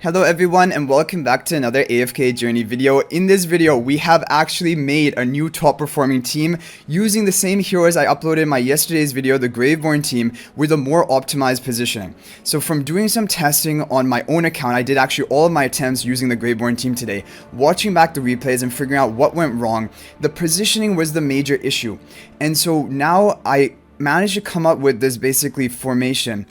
Hello everyone and welcome back to another AFK journey video. In this video, we have actually made a new top performing team using the same heroes I uploaded in my yesterday's video, the Graveborn team, with a more optimized positioning. So from doing some testing on my own account, I did actually all of my attempts using the Graveborn team today. Watching back the replays and figuring out what went wrong, the positioning was the major issue. And so now I managed to come up with this basically formation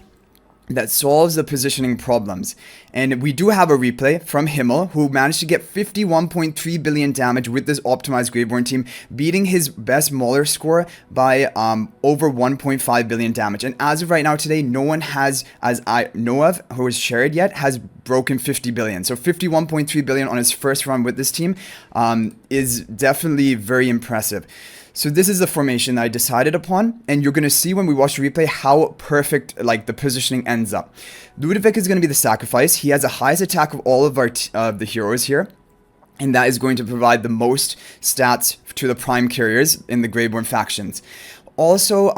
that solves the positioning problems. And we do have a replay from Himmel, who managed to get 51.3 billion damage with this optimized Graveborn team, beating his best mauler score by over 1.5 billion damage. And as of right now today, no one has, as I know of, who has shared yet, has broken 50 billion. So 51.3 billion on his first run with this team is definitely very impressive. So this is the formation that I decided upon, and you're going to see when we watch the replay how perfect like the positioning ends up. Ludovic is going to be the sacrifice. He has the highest attack of all of our the heroes here, and that is going to provide the most stats to the prime carriers in the Graveborn factions. Also,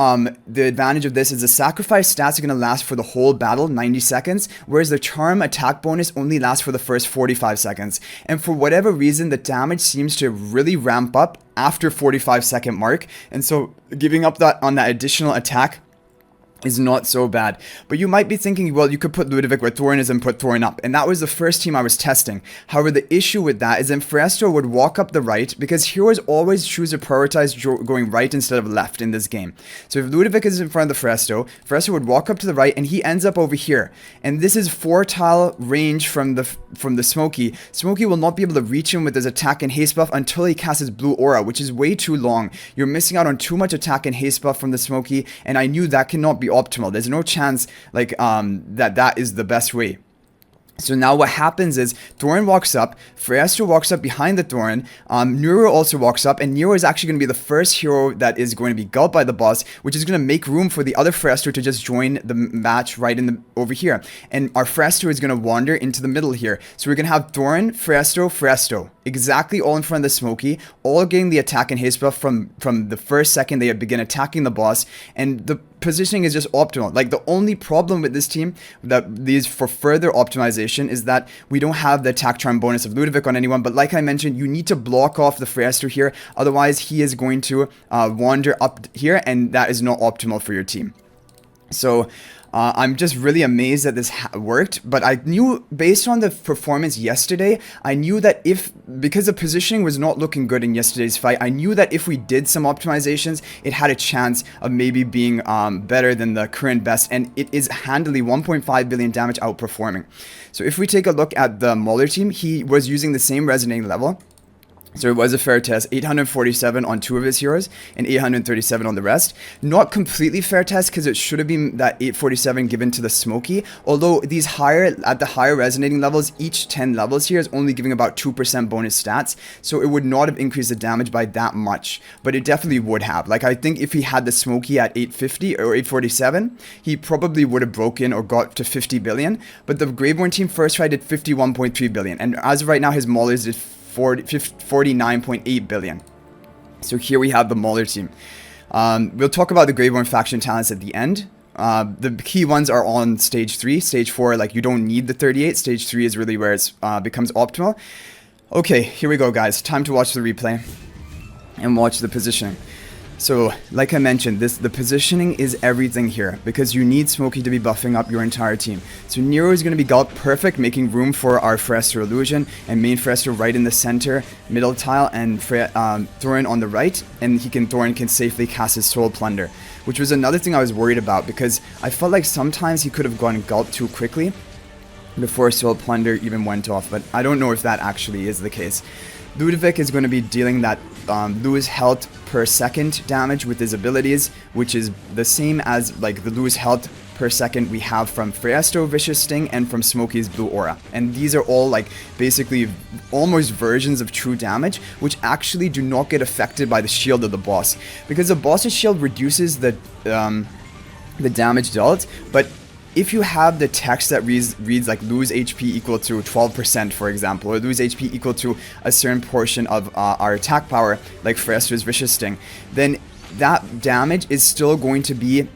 the advantage of this is the sacrifice stats are going to last for the whole battle, 90 seconds, whereas the charm attack bonus only lasts for the first 45 seconds. And for whatever reason, the damage seems to really ramp up after 45-second mark, and so giving up on that additional attack is not so bad. But you might be thinking, well, you could put Ludovic where Thoran is and put Thoran up, and that was the first team I was testing. However, the issue with that is then Phraesto would walk up the right, because heroes always choose to prioritize going right instead of left in this game. So if Ludovic is in front of the Phraesto would walk up to the right, and he ends up over here. And this is 4-tile range from the Smokey. Smokey will not be able to reach him with his attack and haste buff until he casts his blue aura, which is way too long. You're missing out on too much attack and haste buff from the Smokey, and I knew that cannot be optimal. There's no chance like that is the best way. So now what happens is Thoran walks up, Phraesto walks up behind the Thoran, Niru also walks up, and Niru is actually going to be the first hero that is going to be gulped by the boss, which is going to make room for the other Phraesto to just join the match right over here. And our Phraesto is going to wander into the middle here. So we're going to have Thoran, Phraesto, exactly all in front of the Smokey, all getting the attack and haste buff from the first second they begin attacking the boss, and the positioning is just optimal. Like, the only problem with this team that these for further optimization is that we don't have the attack charm bonus of Ludovic on anyone, but like I mentioned, you need to block off the Phraesto here, otherwise he is going to wander up here, and that is not optimal for your team. So I'm just really amazed that this worked, but I knew based on the performance yesterday, I knew that because the positioning was not looking good in yesterday's fight, I knew that if we did some optimizations, it had a chance of maybe being better than the current best, and it is handily 1.5 billion damage outperforming. So if we take a look at the mauler team, he was using the same resonating level. So it was a fair test, 847 on 2 of his heroes and 837 on the rest. Not completely fair test because it should have been that 847 given to the Smokey. Although at the higher resonating levels, each 10 levels here is only giving about 2% bonus stats. So it would not have increased the damage by that much. But it definitely would have. Like, I think if he had the Smokey at 850 or 847, he probably would have broken or got to 50 billion. But the Graveborn team first try did 51.3 billion. And as of right now, his maulers did 49.8 billion. So here we have the mauler team. We'll talk about the Graveborn faction talents at the end. The key ones are on stage 3. Stage 4, like, you don't need the 38. Stage 3 is really where it becomes optimal. Okay, here we go, guys. Time to watch the replay and watch the positioning. So, like I mentioned, the positioning is everything here, because you need Smokey to be buffing up your entire team. So Niru is going to be gulped perfect, making room for our Phraesto illusion, and main Phraesto right in the center, middle tile, and Thoran on the right, and Thoran can safely cast his Soul Plunder, which was another thing I was worried about, because I felt like sometimes he could have gone gulped too quickly before Soul Plunder even went off, but I don't know if that actually is the case. Ludovic is going to be dealing that lose health per second damage with his abilities, which is the same as like the lose health per second we have from Phraesto Vicious Sting and from Smokey's Blue Aura. And these are all like basically almost versions of true damage, which actually do not get affected by the shield of the boss, because the boss's shield reduces the damage dealt, but if you have the text that reads like lose HP equal to 12%, for example, or lose HP equal to a certain portion of our attack power, like Phraesto's Vicious Sting, then that damage is still going to be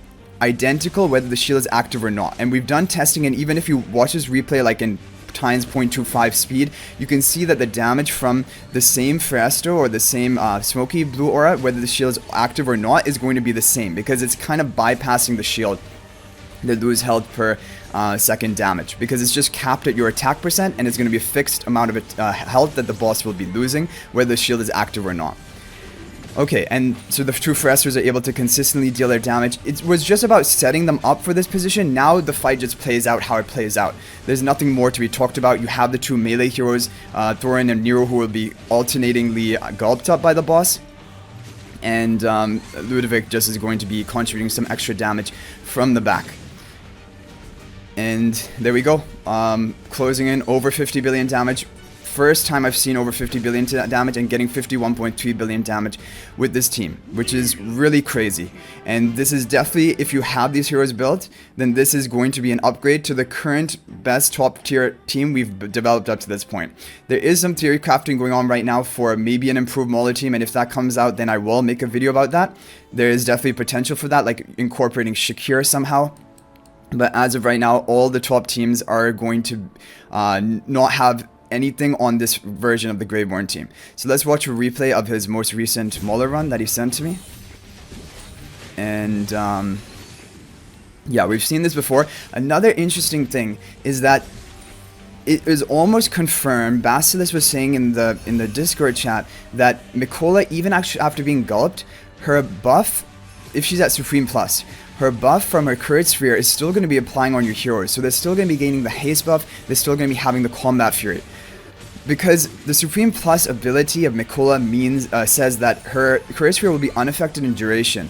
identical whether the shield is active or not. And we've done testing, and even if you watch this replay like in times 0.25 speed, you can see that the damage from the same Phraesto or the same Smokey blue aura, whether the shield is active or not, is going to be the same because it's kind of bypassing the shield. They lose health per second damage because it's just capped at your attack percent, and it's going to be a fixed amount of health that the boss will be losing whether the shield is active or not. Okay, and so the two Phraestos are able to consistently deal their damage. It was just about setting them up for this position. Now the fight just plays out how it plays out. There's nothing more to be talked about. You have the two melee heroes, Thoran and Niru, who will be alternatingly gulped up by the boss. And Ludovic just is going to be contributing some extra damage from the back. And there we go. Closing in over 50 billion damage. First time I've seen over 50 billion damage and getting 51.3 billion damage with this team, which is really crazy. And this is definitely, if you have these heroes built, then this is going to be an upgrade to the current best top tier team we've developed up to this point. There is some theory crafting going on right now for maybe an improved mauler team, and if that comes out, then I will make a video about that. There is definitely potential for that, like incorporating Shakir somehow. But as of right now, all the top teams are going to not have anything on this version of the Graveborn team. So let's watch a replay of his most recent mauler run that he sent to me. And yeah, we've seen this before. Another interesting thing is that it is almost confirmed. Basilisk was saying in the Discord chat that Mikola, even actually after being gulped, her buff, if she's at Supreme Plus, her buff from her Courage Sphere is still going to be applying on your heroes. So they're still going to be gaining the haste buff. They're still going to be having the combat fury. Because the Supreme Plus ability of Mikola says that her Courage Sphere will be unaffected in duration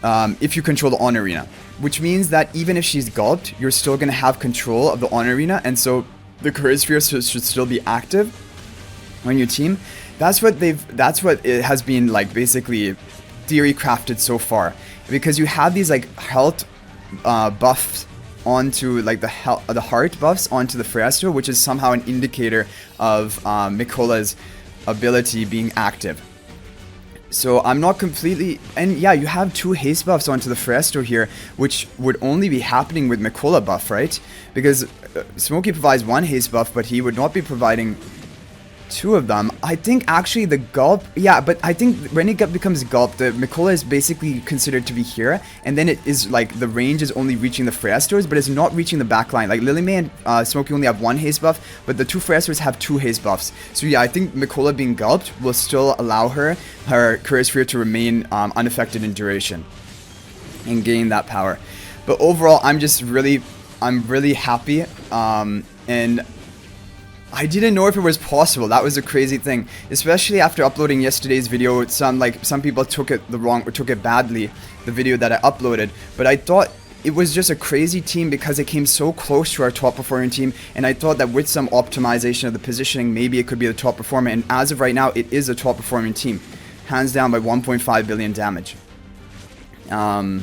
if you control the on arena. Which means that even if she's gulped, you're still going to have control of the on arena. And so the Courage Sphere should still be active on your team. That's what it has been like basically theory crafted so far. Because you have these like health buffs onto like the heart buffs onto the Phraesto, which is somehow an indicator of Mikola's ability being active. So I'm not completely, and yeah, you have two haste buffs onto the Phraesto here, which would only be happening with Mikola buff, right? Because Smokey provides one haste buff, but he would not be providing two of them. I think actually the gulp, yeah, but I think when it becomes gulp, the Mikola is basically considered to be here, and then it is like the range is only reaching the Phraestos, but it's not reaching the back line. Like Lily May and Smokey only have one haste buff, but the two Phraestos have two haste buffs. So yeah, I think Mikola being gulped will still allow her Courage Sphere to remain unaffected in duration and gain that power. But overall, I'm really happy, and I didn't know if it was possible. That was a crazy thing, especially after uploading yesterday's video. Some people took it badly, the video that I uploaded, but I thought it was just a crazy team because it came so close to our top performing team, and I thought that with some optimization of the positioning, maybe it could be the top performer, and as of right now, it is a top performing team, hands down by 1.5 billion damage. Yeah,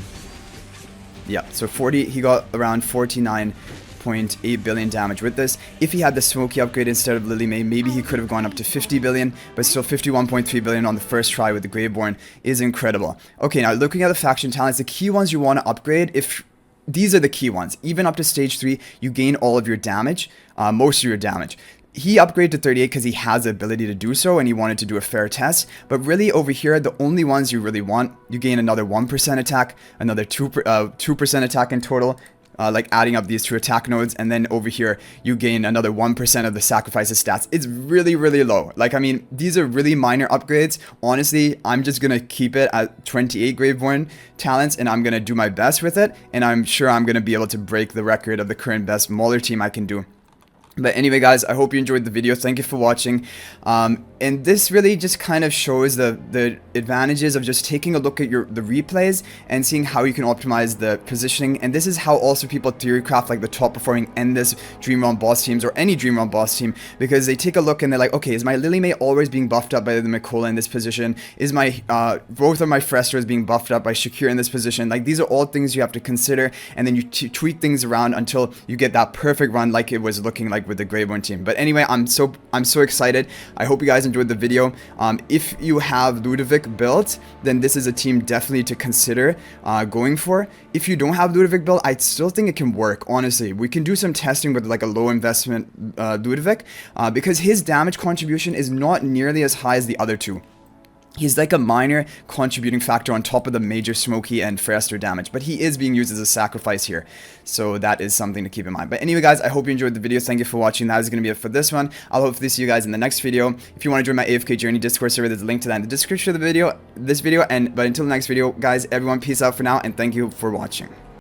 so he got around 49.8 billion damage with this. If he had the Smokey upgrade instead of Lily May, maybe he could have gone up to 50 billion, but still 51.3 billion on the first try with the Graveborn is incredible. Okay, now looking at the faction talents, the key ones you want to upgrade, if these are the key ones. Even up to stage 3, you gain all of your damage, most of your damage. He upgraded to 38 because he has the ability to do so and he wanted to do a fair test. But really over here, the only ones you really want, you gain another 1% attack, another 2% attack in total, like adding up these two attack nodes, and then over here you gain another 1% of the sacrifices stats. It's really, really low. Like, I mean, these are really minor upgrades. Honestly, I'm just gonna keep it at 28 Graveborn talents, and I'm gonna do my best with it, and I'm sure I'm gonna be able to break the record of the current best mauler team I can do. But anyway, guys, I hope you enjoyed the video. Thank you for watching. And this really just kind of shows the advantages of just taking a look at the replays and seeing how you can optimize the positioning. And this is how also people theory craft like the top performing Endless Dream Realm boss teams or any Dream Realm boss team, because they take a look and they're like, okay, is my Lily May always being buffed up by the Mikola in this position? Is my both of my Phraestos being buffed up by Shakir in this position? Like, these are all things you have to consider, and then you tweak things around until you get that perfect run like it was looking like like with the graveborn team. But anyway, I'm so excited. I hope you guys enjoyed the video. If you have Ludovic built, then this is a team definitely to consider going for. If you don't have Ludovic built, I still think it can work. Honestly, we can do some testing with like a low investment Ludovic because his damage contribution is not nearly as high as the other two. He's like a minor contributing factor on top of the major Smokey and Phraesto damage, but he is being used as a sacrifice here, so that is something to keep in mind. But anyway, guys, I hope you enjoyed the video. Thank you for watching. That is going to be it for this one. I'll hopefully see you guys in the next video. If you want to join my AFK Journey Discord server, there's a link to that in the description of the video, but until the next video, guys, everyone, peace out for now, and thank you for watching.